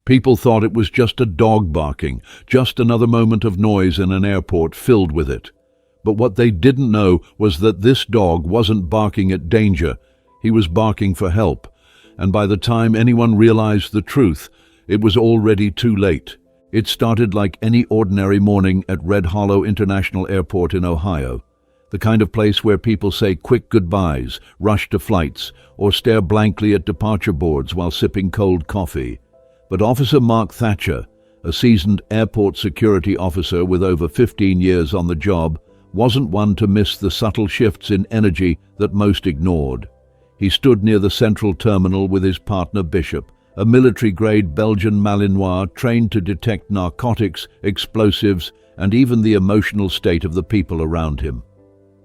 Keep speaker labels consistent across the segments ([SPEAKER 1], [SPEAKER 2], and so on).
[SPEAKER 1] People thought it was just a dog barking, just another moment of noise in an airport filled with it. But what they didn't know was that this dog wasn't barking at danger. He was barking for help. And by the time anyone realized the truth, it was already too late. It started like any ordinary morning at Red Hollow International Airport in Ohio. The kind of place where people say quick goodbyes, rush to flights, or stare blankly at departure boards while sipping cold coffee. But Officer Mark Thatcher, a seasoned airport security officer with over 15 years on the job, wasn't one to miss the subtle shifts in energy that most ignored. He stood near the central terminal with his partner Bishop, a military-grade Belgian Malinois trained to detect narcotics, explosives, and even the emotional state of the people around him.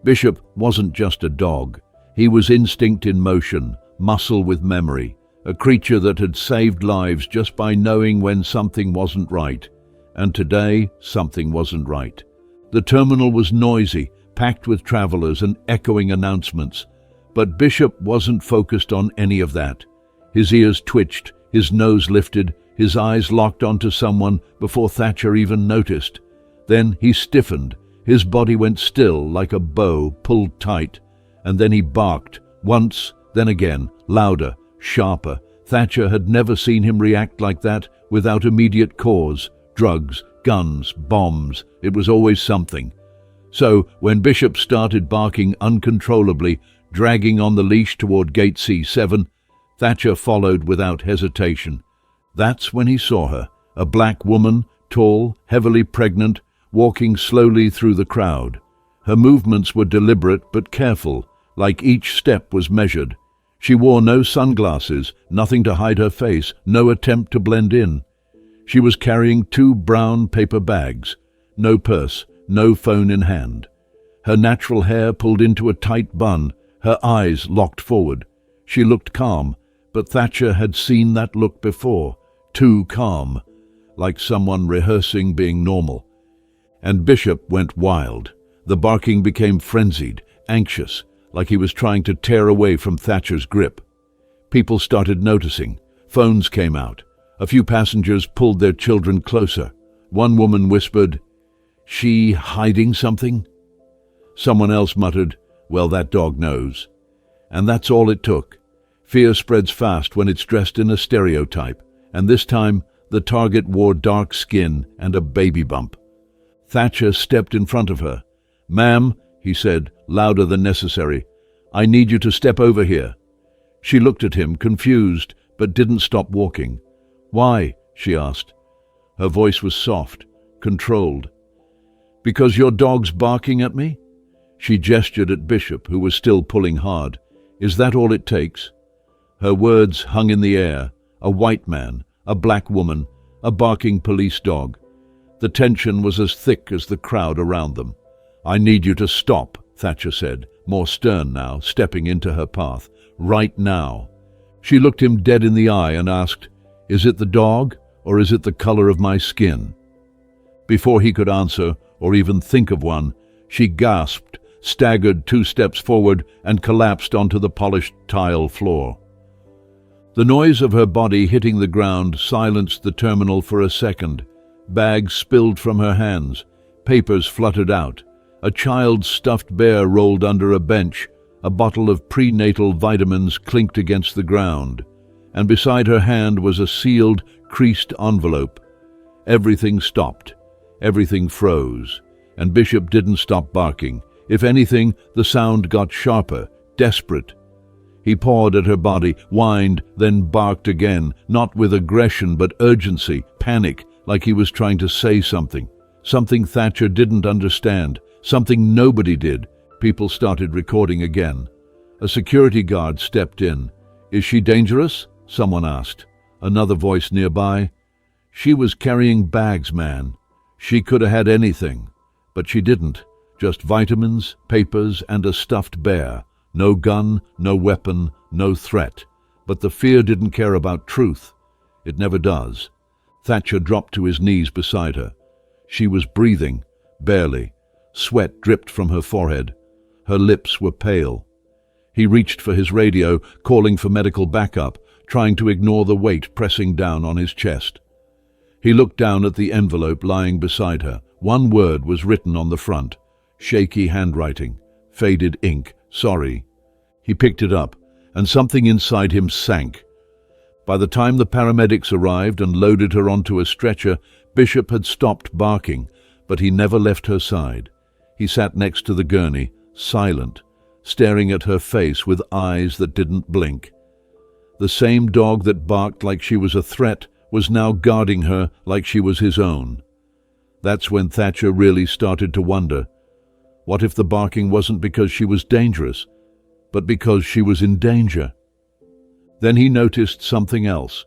[SPEAKER 1] Bishop wasn't just a dog. He was instinct in motion, muscle with memory, a creature that had saved lives just by knowing when something wasn't right. And today, something wasn't right. The terminal was noisy, packed with travelers and echoing announcements. But Bishop wasn't focused on any of that. His ears twitched, his nose lifted, his eyes locked onto someone before Thatcher even noticed. Then he stiffened. His body went still like a bow pulled tight. And then he barked, once, then again, louder, sharper. Thatcher had never seen him react like that without immediate cause. Drugs, guns, bombs. It was always something. So, when Bishop started barking uncontrollably, dragging on the leash toward Gate C7, Thatcher followed without hesitation. That's when he saw her, a black woman, tall, heavily pregnant, walking slowly through the crowd. Her movements were deliberate but careful, like each step was measured. She wore no sunglasses, nothing to hide her face, no attempt to blend in. She was carrying 2 brown paper bags, no purse, no phone in hand. Her natural hair pulled into a tight bun, her eyes locked forward. She looked calm, but Thatcher had seen that look before, too calm, like someone rehearsing being normal. And Bishop went wild. The barking became frenzied, anxious, like he was trying to tear away from Thatcher's grip. People started noticing. Phones came out. A few passengers pulled their children closer. One woman whispered, "She hiding something?" Someone else muttered, "Well, that dog knows." And that's all it took. Fear spreads fast when it's dressed in a stereotype, and this time the target wore dark skin and a baby bump. Thatcher stepped in front of her. "Ma'am," he said, louder than necessary, "I need you to step over here." She looked at him, confused, but didn't stop walking. "Why?" she asked. Her voice was soft, controlled. "Because your dog's barking at me?" She gestured at Bishop, who was still pulling hard. "Is that all it takes?" Her words hung in the air. A white man, a black woman, a barking police dog. The tension was as thick as the crowd around them. "I need you to stop," Thatcher said, more stern now, stepping into her path. "Right now." She looked him dead in the eye and asked, "Is it the dog, or is it the color of my skin?" Before he could answer, or even think of one, she gasped, staggered 2 steps forward, and collapsed onto the polished tile floor. The noise of her body hitting the ground silenced the terminal for a second. Bags spilled from her hands. Papers fluttered out. A child's stuffed bear rolled under a bench. A bottle of prenatal vitamins clinked against the ground. And beside her hand was a sealed, creased envelope. Everything stopped. Everything froze. And Bishop didn't stop barking. If anything, the sound got sharper, desperate. He pawed at her body, whined, then barked again, not with aggression but urgency, panic, like he was trying to say something. Something Thatcher didn't understand, something nobody did. People started recording again. A security guard stepped in. "Is she dangerous?" someone asked. Another voice nearby. "She was carrying bags, man. She could have had anything. But she didn't. Just vitamins, papers, and a stuffed bear. No gun, no weapon, no threat. But the fear didn't care about truth. It never does." Thatcher dropped to his knees beside her. She was breathing, barely. Sweat dripped from her forehead. Her lips were pale. He reached for his radio, calling for medical backup, trying to ignore the weight pressing down on his chest. He looked down at the envelope lying beside her. One word was written on the front. Shaky handwriting. Faded ink. Sorry. He picked it up, and something inside him sank. By the time the paramedics arrived and loaded her onto a stretcher, Bishop had stopped barking, but he never left her side. He sat next to the gurney, silent, staring at her face with eyes that didn't blink. The same dog that barked like she was a threat was now guarding her like she was his own. That's when Thatcher really started to wonder. What if the barking wasn't because she was dangerous, but because she was in danger? Then he noticed something else.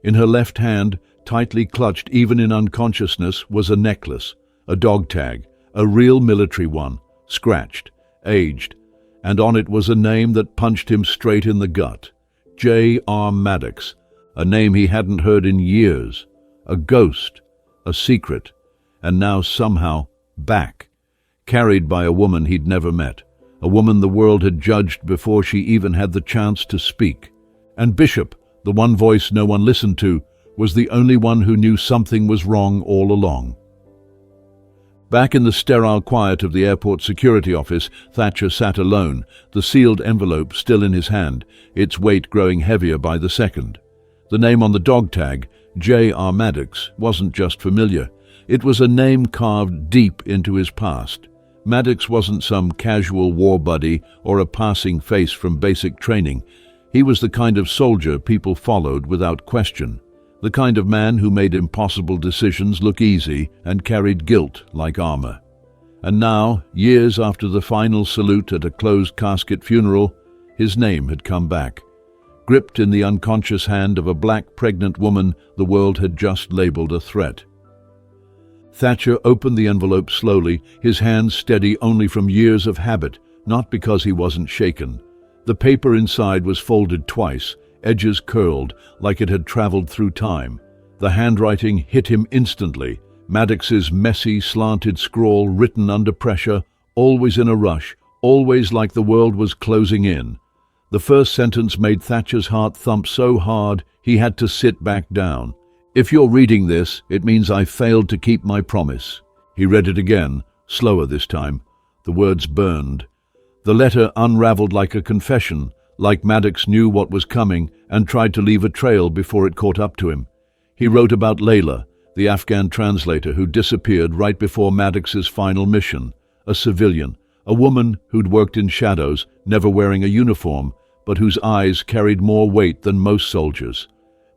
[SPEAKER 1] In her left hand, tightly clutched even in unconsciousness, was a necklace, a dog tag, a real military one, scratched, aged, and on it was a name that punched him straight in the gut. J.R. Maddox, a name he hadn't heard in years, a ghost, a secret, and now somehow back, carried by a woman he'd never met, a woman the world had judged before she even had the chance to speak. And Bishop, the one voice no one listened to, was the only one who knew something was wrong all along. Back in the sterile quiet of the airport security office, Thatcher sat alone, the sealed envelope still in his hand, its weight growing heavier by the second. The name on the dog tag, J.R. Maddox, wasn't just familiar. It was a name carved deep into his past. Maddox wasn't some casual war buddy or a passing face from basic training. He was the kind of soldier people followed without question. The kind of man who made impossible decisions look easy and carried guilt like armor. And now, years after the final salute at a closed casket funeral, his name had come back. Gripped in the unconscious hand of a black pregnant woman the world had just labeled a threat. Thatcher opened the envelope slowly, his hands steady only from years of habit, not because he wasn't shaken. The paper inside was folded twice, edges curled, like it had traveled through time. The handwriting hit him instantly. Maddox's messy, slanted scrawl written under pressure, always in a rush, always like the world was closing in. The first sentence made Thatcher's heart thump so hard he had to sit back down. "If you're reading this, it means I failed to keep my promise." He read it again, slower this time. The words burned. The letter unraveled like a confession, like Maddox knew what was coming and tried to leave a trail before it caught up to him. He wrote about Layla, the Afghan translator who disappeared right before Maddox's final mission, a civilian, a woman who'd worked in shadows, never wearing a uniform, but whose eyes carried more weight than most soldiers.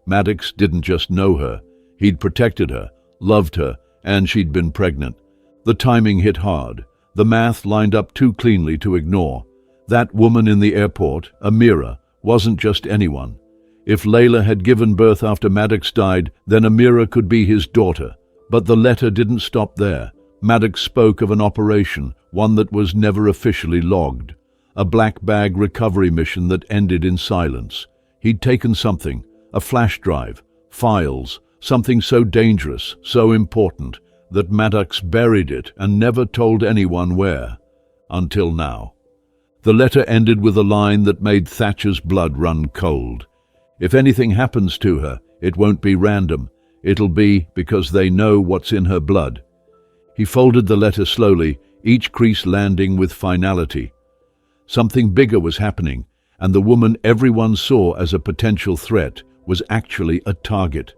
[SPEAKER 1] Maddox didn't just know her. He'd protected her, loved her, and she'd been pregnant. The timing hit hard. The math lined up too cleanly to ignore. That woman in the airport, Amira, wasn't just anyone. If Layla had given birth after Maddox died, then Amira could be his daughter. But the letter didn't stop there. Maddox spoke of an operation, one that was never officially logged. A black bag recovery mission that ended in silence. He'd taken something, a flash drive, files, something so dangerous, so important, that Maddox buried it and never told anyone where. Until now. The letter ended with a line that made Thatcher's blood run cold. If anything happens to her, it won't be random. It'll be because they know what's in her blood. He folded the letter slowly, each crease landing with finality. Something bigger was happening, and the woman everyone saw as a potential threat was actually a target.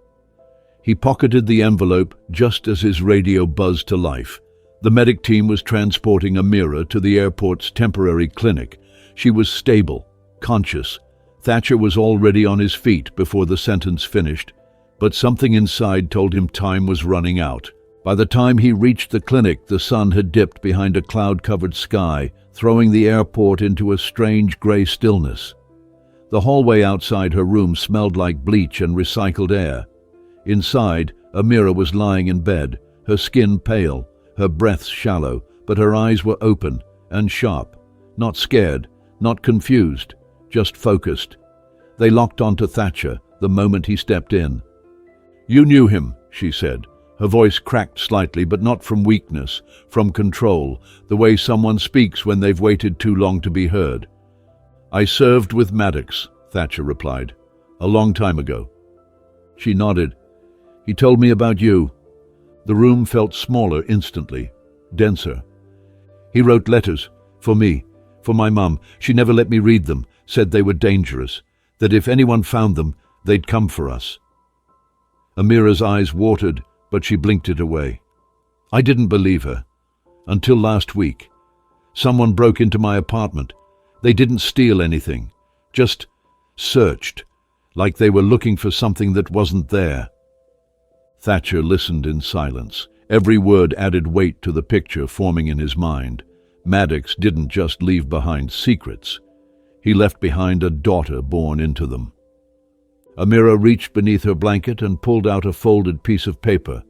[SPEAKER 1] He pocketed the envelope just as his radio buzzed to life. The medic team was transporting Amira to the airport's temporary clinic. She was stable, conscious. Thatcher was already on his feet before the sentence finished, but something inside told him time was running out. By the time he reached the clinic, the sun had dipped behind a cloud-covered sky, throwing the airport into a strange gray stillness. The hallway outside her room smelled like bleach and recycled air. Inside, Amira was lying in bed, her skin pale, her breath shallow, but her eyes were open and sharp, not scared, not confused, just focused. They locked onto Thatcher the moment he stepped in. "You knew him," she said. Her voice cracked slightly, but not from weakness, from control, the way someone speaks when they've waited too long to be heard. "I served with Maddox," Thatcher replied. "A long time ago." She nodded. He told me about you." The room felt smaller instantly, denser. "He wrote letters, for me, for my mum. She never let me read them, said they were dangerous, that if anyone found them, they'd come for us." Amira's eyes watered, but she blinked it away. "I didn't believe her. Until last week. Someone broke into my apartment. They didn't steal anything, just searched, like they were looking for something that wasn't there." Thatcher listened in silence. Every word added weight to the picture forming in his mind. Maddox didn't just leave behind secrets. He left behind a daughter born into them. Amira reached beneath her blanket and pulled out a folded piece of paper.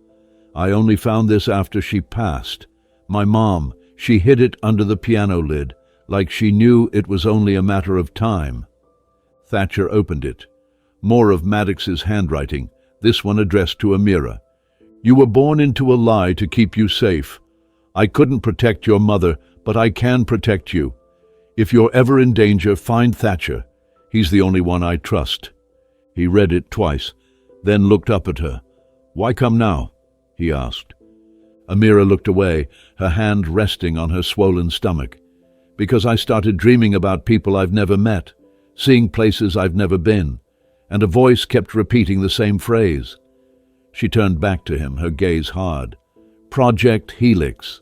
[SPEAKER 1] "I only found this after she passed. My mom, she hid it under the piano lid, like she knew it was only a matter of time." Thatcher opened it. More of Maddox's handwriting, this one addressed to Amira. "You were born into a lie to keep you safe. I couldn't protect your mother, but I can protect you. If you're ever in danger, find Thatcher. He's the only one I trust." He read it twice, then looked up at her. "Why come now?" he asked. Amira looked away, her hand resting on her swollen stomach. "Because I started dreaming about people I've never met, seeing places I've never been, and a voice kept repeating the same phrase." She turned back to him, her gaze hard. "Project Helix."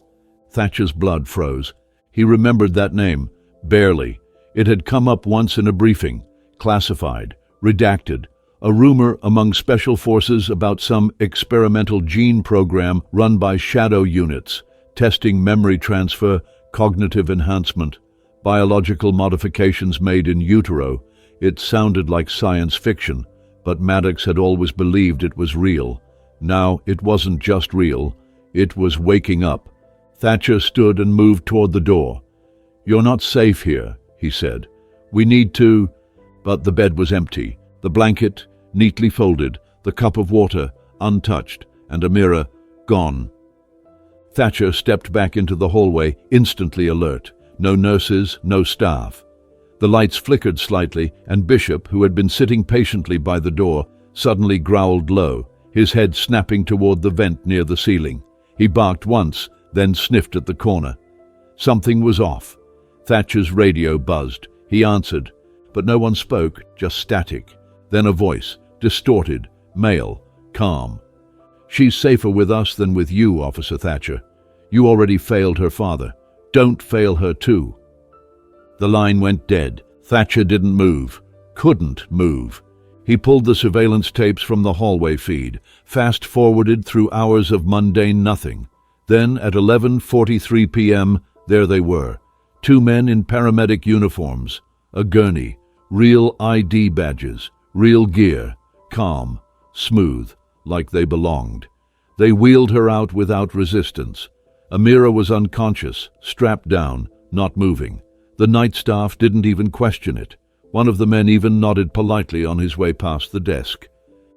[SPEAKER 1] Thatcher's blood froze. He remembered that name, barely. It had come up once in a briefing, classified, redacted, a rumor among special forces about some experimental gene program run by shadow units, testing memory transfer, cognitive enhancement, biological modifications made in utero. It sounded like science fiction, but Maddox had always believed it was real. Now it wasn't just real, it was waking up. Thatcher stood and moved toward the door. "You're not safe here," he said. "We need to—" But the bed was empty, the blanket neatly folded, the cup of water untouched, and Amira gone. Thatcher stepped back into the hallway, instantly alert. No nurses, no staff. The lights flickered slightly, and Bishop, who had been sitting patiently by the door, suddenly growled low, his head snapping toward the vent near the ceiling. He barked once, then sniffed at the corner. Something was off. Thatcher's radio buzzed. He answered, but no one spoke, just static. Then a voice, distorted, male, calm. "She's safer with us than with you, Officer Thatcher. You already failed her father. Don't fail her too." The line went dead. Thatcher didn't move, couldn't move. He pulled the surveillance tapes from the hallway feed, fast-forwarded through hours of mundane nothing. Then, at 11:43 p.m., there they were. Two men in paramedic uniforms, a gurney, real ID badges, real gear, calm, smooth, like they belonged. They wheeled her out without resistance. Amira was unconscious, strapped down, not moving. The night staff didn't even question it. One of the men even nodded politely on his way past the desk.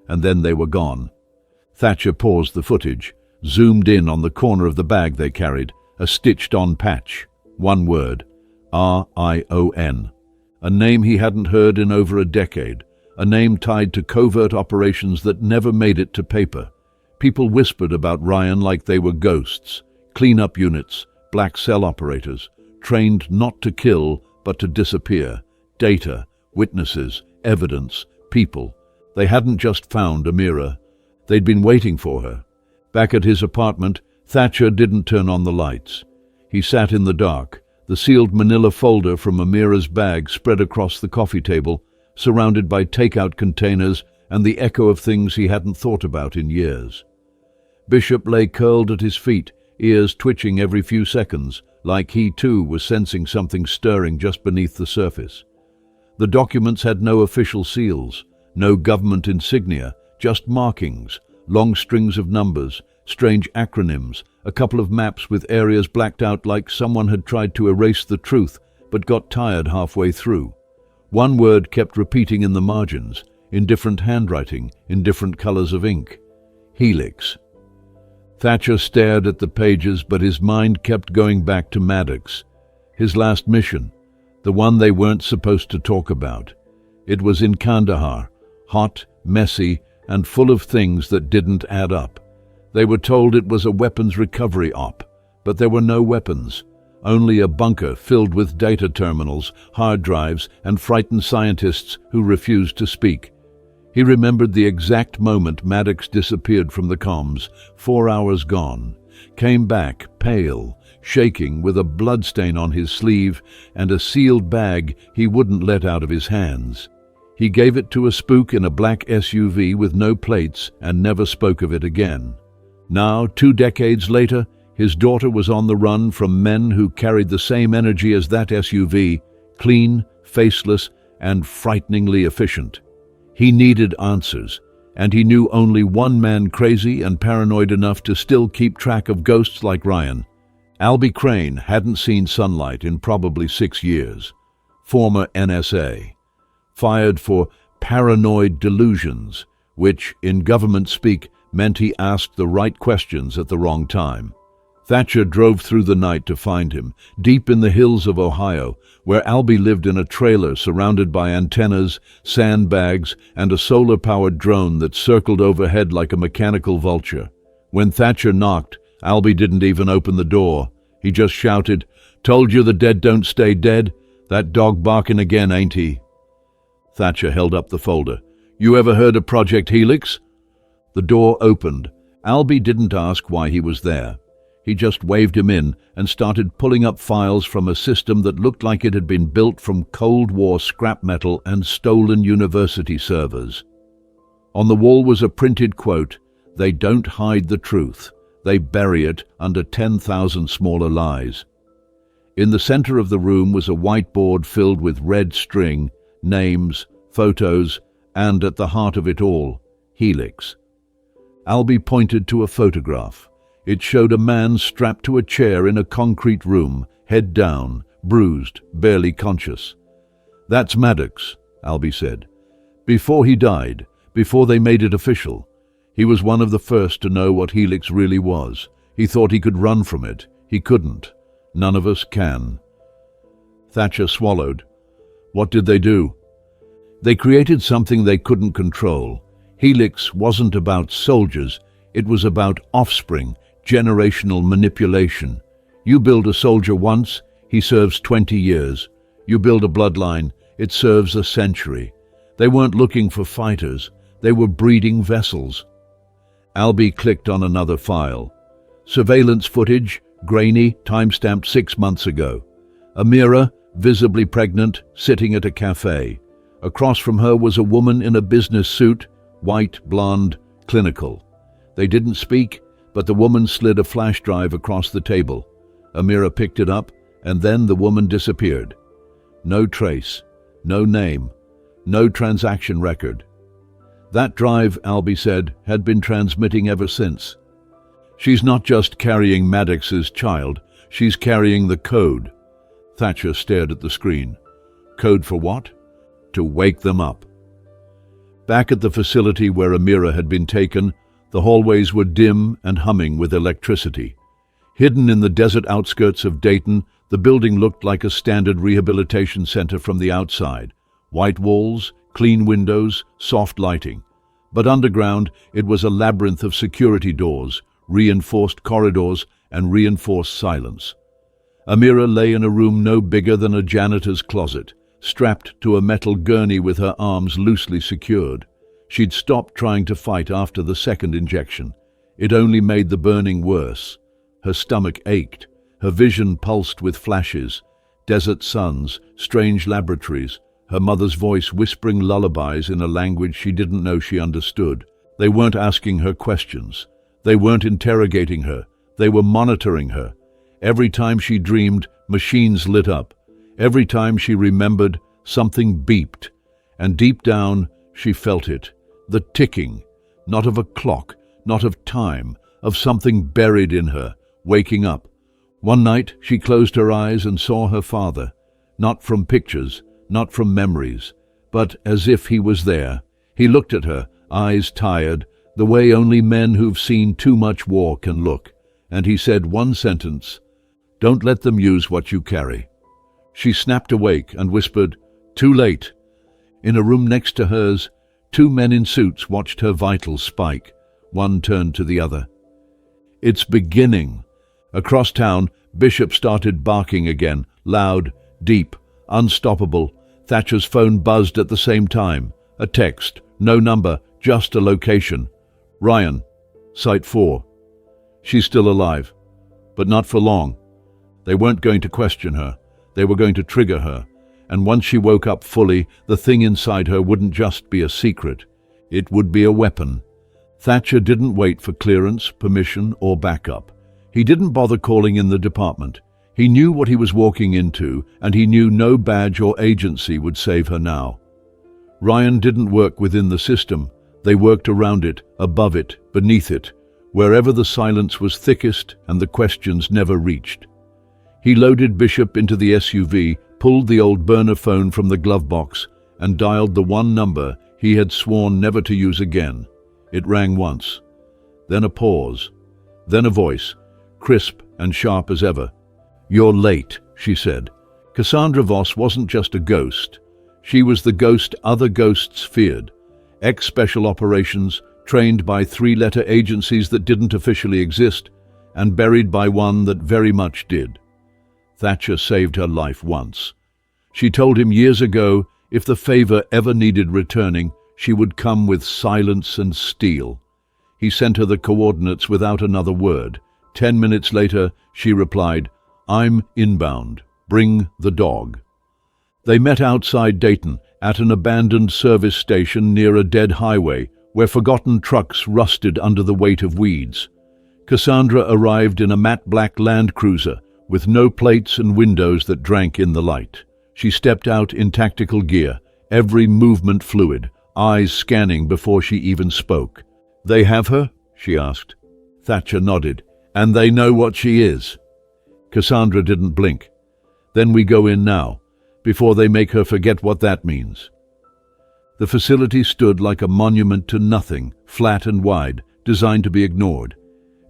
[SPEAKER 1] And then they were gone. Thatcher paused the footage, zoomed in on the corner of the bag they carried, a stitched-on patch. One word, R-I-O-N. A name he hadn't heard in over a decade, a name tied to covert operations that never made it to paper. People whispered about Ryan like they were ghosts, clean-up units, black cell operators, trained not to kill but to disappear. Data, witnesses, evidence, people. They hadn't just found Amira. They'd been waiting for her. Back at his apartment, Thatcher didn't turn on the lights. He sat in the dark, the sealed manila folder from Amira's bag spread across the coffee table, surrounded by takeout containers and the echo of things he hadn't thought about in years. Bishop lay curled at his feet, ears twitching every few seconds, like he too was sensing something stirring just beneath the surface. The documents had no official seals, no government insignia, just markings, long strings of numbers, strange acronyms, a couple of maps with areas blacked out like someone had tried to erase the truth but got tired halfway through. One word kept repeating in the margins, in different handwriting, in different colors of ink. Helix. Thatcher stared at the pages, but his mind kept going back to Maddox. His last mission, the one they weren't supposed to talk about. It was in Kandahar, hot, messy, and full of things that didn't add up. They were told it was a weapons recovery op, but there were no weapons. Only a bunker filled with data terminals, hard drives, and frightened scientists who refused to speak. He remembered the exact moment Maddox disappeared from the comms, 4 hours gone. Came back, pale, shaking, with a bloodstain on his sleeve and a sealed bag he wouldn't let out of his hands. He gave it to a spook in a black SUV with no plates and never spoke of it again. Now, 2 decades later, his daughter was on the run from men who carried the same energy as that SUV, clean, faceless, and frighteningly efficient. He needed answers, and he knew only one man crazy and paranoid enough to still keep track of ghosts like Ryan. Albie Crane hadn't seen sunlight in probably 6 years. Former NSA. Fired for paranoid delusions, which, in government speak, meant he asked the right questions at the wrong time. Thatcher drove through the night to find him, deep in the hills of Ohio, where Albie lived in a trailer surrounded by antennas, sandbags, and a solar-powered drone that circled overhead like a mechanical vulture. When Thatcher knocked, Albie didn't even open the door. He just shouted, "Told you the dead don't stay dead? That dog barking again, ain't he?" Thatcher held up the folder. "You ever heard of Project Helix?" The door opened. Albie didn't ask why he was there. He just waved him in and started pulling up files from a system that looked like it had been built from Cold War scrap metal and stolen university servers. On the wall was a printed quote, "They don't hide the truth. They bury it under 10,000 smaller lies." In the center of the room was a whiteboard filled with red string, names, photos, and at the heart of it all, Helix. Albie pointed to a photograph. It showed a man strapped to a chair in a concrete room, head down, bruised, barely conscious. "That's Maddox," Albie said. "Before he died, before they made it official, he was one of the first to know what Helix really was. He thought he could run from it. He couldn't. None of us can." Thatcher swallowed. "What did they do?" "They created something they couldn't control. Helix wasn't about soldiers. It was about offspring, generational manipulation. You build a soldier once, he serves 20 years. You build a bloodline, it serves a century. They weren't looking for fighters. They were breeding vessels." Albie clicked on another file. Surveillance footage, grainy, time-stamped 6 months ago. Amira, visibly pregnant, sitting at a cafe. Across from her was a woman in a business suit, white, blonde, clinical. They didn't speak, but the woman slid a flash drive across the table. Amira picked it up, and then the woman disappeared. No trace, no name, no transaction record. That drive, Albie said, had been transmitting ever since. "She's not just carrying Maddox's child, she's carrying the code." Thatcher stared at the screen. "Code for what?" "To wake them up." Back at the facility where Amira had been taken, the hallways were dim and humming with electricity. Hidden in the desert outskirts of Dayton, the building looked like a standard rehabilitation center from the outside. White walls, clean windows, soft lighting. But underground, it was a labyrinth of security doors, reinforced corridors, and reinforced silence. Amira lay in a room no bigger than a janitor's closet, strapped to a metal gurney with her arms loosely secured. She'd stopped trying to fight after the second injection. It only made the burning worse. Her stomach ached. Her vision pulsed with flashes. Desert suns, strange laboratories, her mother's voice whispering lullabies in a language she didn't know she understood. They weren't asking her questions. They weren't interrogating her. They were monitoring her. Every time she dreamed, machines lit up. Every time she remembered, something beeped. And deep down, she felt it. The ticking, not of a clock, not of time, of something buried in her, waking up. One night, she closed her eyes and saw her father. Not from pictures, not from memories, but as if he was there. He looked at her, eyes tired, the way only men who've seen too much war can look. And he said one sentence, "Don't let them use what you carry." She snapped awake and whispered, "Too late." In a room next to hers, Two men in suits watched her vitals spike. One turned to the other. "It's beginning." Across town, Bishop started barking again, loud, deep, unstoppable. Thatcher's phone buzzed at the same time. A text, no number, just a location. "Ryan, Site 4. She's still alive, but not for long." They weren't going to question her. They were going to trigger her. And once she woke up fully, the thing inside her wouldn't just be a secret. It would be a weapon. Thatcher didn't wait for clearance, permission, or backup. He didn't bother calling in the department. He knew what he was walking into, and he knew no badge or agency would save her now. Ryan didn't work within the system. They worked around it, above it, beneath it, wherever the silence was thickest and the questions never reached. He loaded Bishop into the SUV, pulled the old burner phone from the glove box, and dialed the one number he had sworn never to use again. It rang once. Then a pause. Then a voice, crisp and sharp as ever. "You're late," she said. Cassandra Voss wasn't just a ghost. She was the ghost other ghosts feared. Ex-special operations, trained by three-letter agencies that didn't officially exist, and buried by one that very much did. Thatcher saved her life once. She told him years ago, if the favor ever needed returning, she would come with silence and steel. He sent her the coordinates without another word. 10 minutes later, she replied, "I'm inbound. Bring the dog." They met outside Dayton, at an abandoned service station near a dead highway, where forgotten trucks rusted under the weight of weeds. Cassandra arrived in a matte black Land Cruiser, with no plates and windows that drank in the light. She stepped out in tactical gear, every movement fluid, eyes scanning before she even spoke. "They have her?" she asked. Thatcher nodded. "And they know what she is?" Cassandra didn't blink. "Then we go in now, before they make her forget what that means." The facility stood like a monument to nothing, flat and wide, designed to be ignored.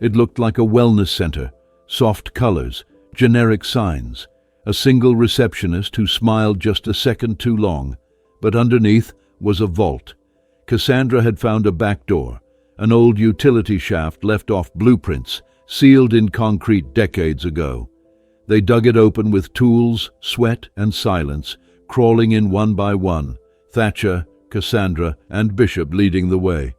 [SPEAKER 1] It looked like a wellness center, soft colors, generic signs, a single receptionist who smiled just a second too long, but underneath was a vault. Cassandra had found a back door, an old utility shaft left off blueprints, sealed in concrete decades ago. They dug it open with tools, sweat, and silence, crawling in one by one, Thatcher, Cassandra, and Bishop leading the way.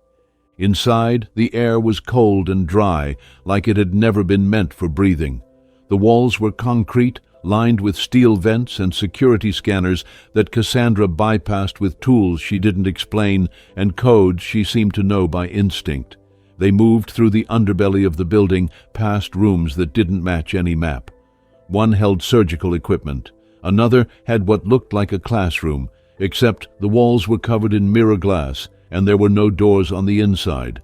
[SPEAKER 1] Inside, the air was cold and dry, like it had never been meant for breathing. The walls were concrete, lined with steel vents and security scanners that Cassandra bypassed with tools she didn't explain and codes she seemed to know by instinct. They moved through the underbelly of the building, past rooms that didn't match any map. One held surgical equipment. Another had what looked like a classroom, except the walls were covered in mirror glass and there were no doors on the inside.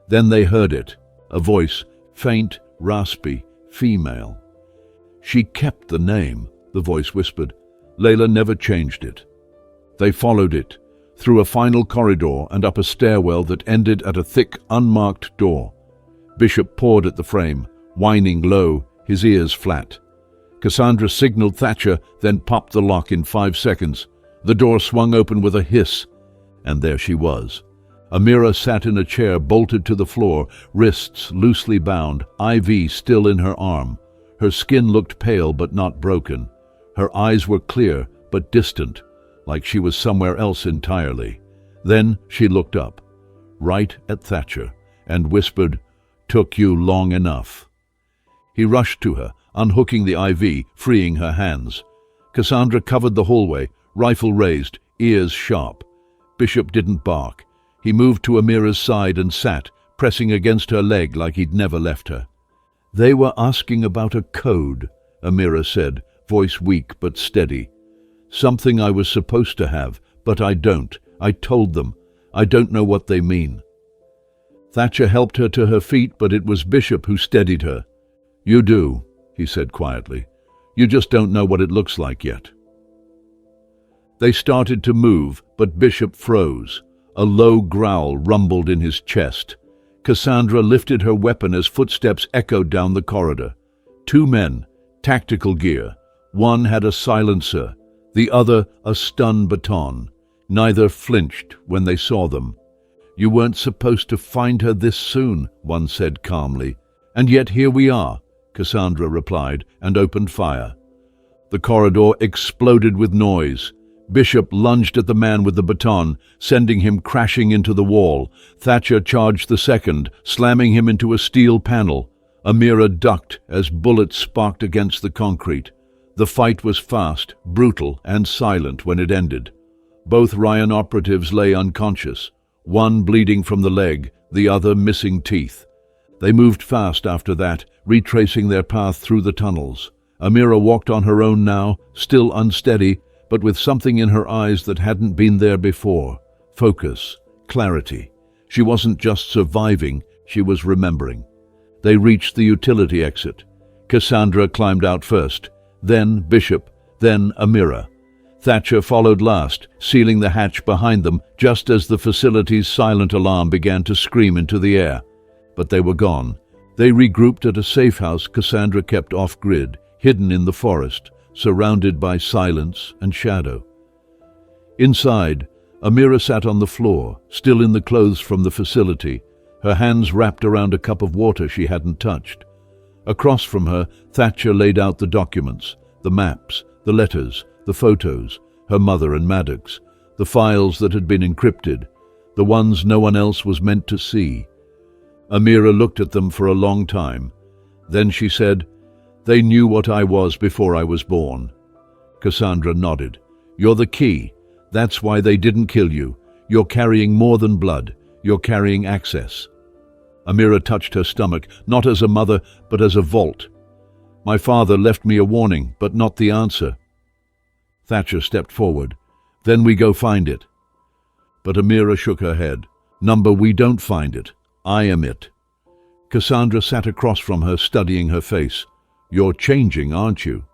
[SPEAKER 1] Then they heard it, a voice, faint, raspy, female. "She kept the name," the voice whispered. "Layla never changed it." They followed it, through a final corridor and up a stairwell that ended at a thick, unmarked door. Bishop pawed at the frame, whining low, his ears flat. Cassandra signaled Thatcher, then popped the lock in 5 seconds. The door swung open with a hiss, and there she was. Amira sat in a chair bolted to the floor, wrists loosely bound, IV still in her arm. Her skin looked pale but not broken. Her eyes were clear but distant, like she was somewhere else entirely. Then she looked up, right at Thatcher, and whispered, "Took you long enough." He rushed to her, unhooking the IV, freeing her hands. Cassandra covered the hallway, rifle raised, ears sharp. Bishop didn't bark. He moved to Amira's side and sat, pressing against her leg like he'd never left her. "They were asking about a code," Amira said, voice weak but steady. "Something I was supposed to have, but I don't. I told them. I don't know what they mean." Thatcher helped her to her feet, but it was Bishop who steadied her. "You do," he said quietly. "You just don't know what it looks like yet." They started to move, but Bishop froze. A low growl rumbled in his chest. Cassandra lifted her weapon as footsteps echoed down the corridor. 2 men, tactical gear. One had a silencer, the other a stun baton. Neither flinched when they saw them. "You weren't supposed to find her this soon," one said calmly. "And yet here we are," Cassandra replied, and opened fire. The corridor exploded with noise. Bishop lunged at the man with the baton, sending him crashing into the wall. Thatcher charged the second, slamming him into a steel panel. Amira ducked as bullets sparked against the concrete. The fight was fast, brutal, and silent when it ended. Both Ryan operatives lay unconscious, one bleeding from the leg, the other missing teeth. They moved fast after that, retracing their path through the tunnels. Amira walked on her own now, still unsteady, but with something in her eyes that hadn't been there before. Focus, clarity. She wasn't just surviving, she was remembering. They reached the utility exit. Cassandra climbed out first, then Bishop, then Amira. Thatcher followed last, sealing the hatch behind them just as the facility's silent alarm began to scream into the air. But they were gone. They regrouped at a safe house Cassandra kept off-grid, hidden in the forest, surrounded by silence and shadow. Inside, Amira sat on the floor, still in the clothes from the facility, her hands wrapped around a cup of water she hadn't touched. Across from her, Thatcher laid out the documents, the maps, the letters, the photos, her mother and Maddox, the files that had been encrypted, the ones no one else was meant to see. Amira looked at them for a long time. Then she said, "They knew what I was before I was born." Cassandra nodded. "You're the key. That's why they didn't kill you. You're carrying more than blood. You're carrying access." Amira touched her stomach, not as a mother, but as a vault. "My father left me a warning, but not the answer." Thatcher stepped forward. "Then we go find it." But Amira shook her head. "Number, we don't find it. I am it." Cassandra sat across from her, studying her face. "You're changing, aren't you?"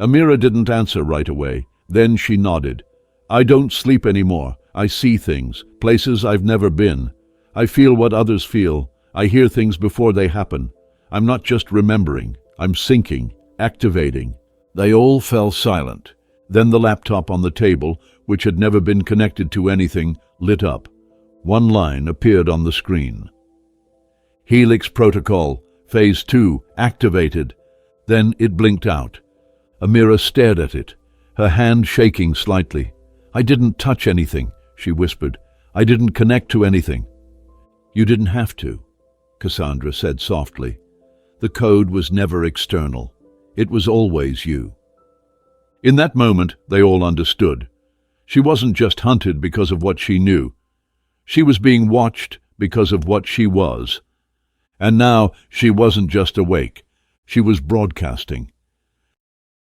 [SPEAKER 1] Amira didn't answer right away. Then she nodded. "I don't sleep anymore. I see things, places I've never been. I feel what others feel. I hear things before they happen. I'm not just remembering. I'm syncing, activating." They all fell silent. Then the laptop on the table, which had never been connected to anything, lit up. One line appeared on the screen. "Helix Protocol, Phase 2, activated." Then it blinked out. Amira stared at it, her hand shaking slightly. "I didn't touch anything," she whispered. "I didn't connect to anything." "You didn't have to," Cassandra said softly. "The code was never external. It was always you." In that moment, they all understood. She wasn't just hunted because of what she knew. She was being watched because of what she was. And now she wasn't just awake. She was broadcasting.